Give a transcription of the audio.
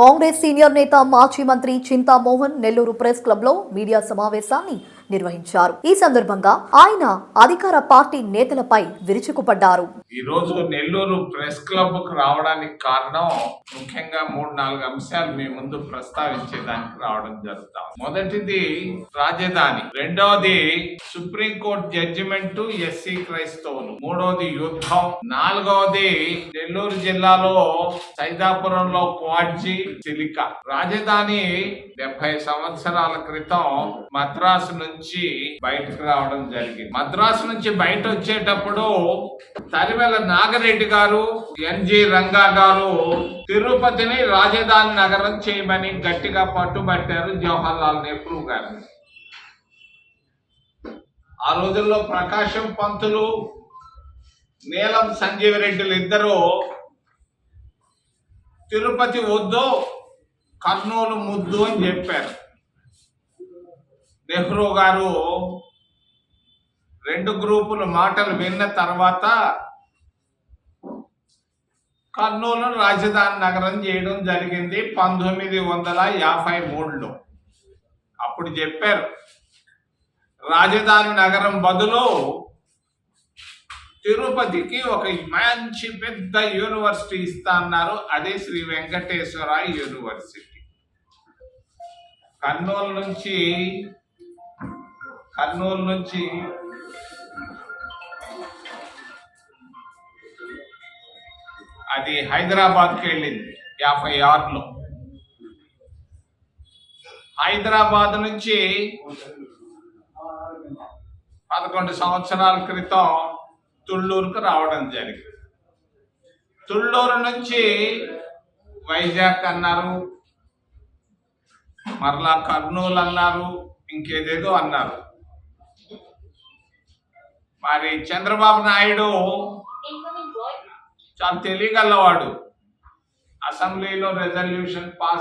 Congress senior నేత మాజీ మంత్రి చింతామోహన్ నెల్లూరు ప్రెస్ క్లబ్ లో మీడియా సమావేశాన్ని నిర్వహించారు. ఈ సందర్భంగా ఆయన అధికార పార్టీ నేతలపై విరుచుకుపడ్డారు. ఈ రోజు నెల్లూరు ప్రెస్ క్లబ్ కు రావడానికి కారణం ముఖ్యంగా 3-4 అంశాలు మీ ముందు ప్రస్తావించేదానికి రావడం జరుగుతాం. మొదటిది రాజధాని, రెండవది సుప్రీంకోర్టు జడ్జిమెంట్ ఎస్సీ క్రైస్తవులు, మూడవది యుద్ధం, నాలుగవది నెల్లూరు జిల్లాలో సైదాపురంలో క్వాడ్జీ సిలికా. రాజధాని 70 సంవత్సరాల క్రితం మద్రాసు నుంచి బయటకు రావడం జరిగింది. మద్రాసు నుంచి బయట వచ్చేటప్పుడు తరివెల నాగరెడ్డి గారు, ఎన్జి రంగా గారు తిరుపతిని రాజధాని నగరం చేయమని గట్టిగా పట్టుబట్టారు జవహర్ లాల్ నెహ్రూ గారు. ఆ రోజుల్లో ప్రకాశం పంతులు, నీలం సంజీవరెడ్డిలు ఇద్దరు తిరుపతి వద్దు, కర్నూలు ముద్దు అని చెప్పారు. నెహ్రూ గారు 2 గ్రూపుల మాటలు విన్న తర్వాత కర్నూలు రాజధాని నగరం చేయడం జరిగింది 1953లో. అప్పుడు చెప్పారు రాజధాని నగరం బదులు తిరుపతికి ఒక మంచి పెద్ద యూనివర్సిటీ ఇస్తా అన్నారు. అదే శ్రీ వెంకటేశ్వర యూనివర్సిటీ. కర్నూలు నుంచి అది హైదరాబాద్కి వెళ్ళింది 56లో. హైదరాబాద్ నుంచి 11 సంవత్సరాల క్రితం తుళ్ళూరుకు రావడం జరిగింది. తుళ్ళూరు నుంచి వైజాగ్ అన్నారు, మరలా కర్నూలు అన్నారు, ఇంకేదేదో అన్నారు. మరి చంద్రబాబు నాయుడు చాలా తెలియగలవాడు. అసెంబ్లీలో రెజల్యూషన్ పాస్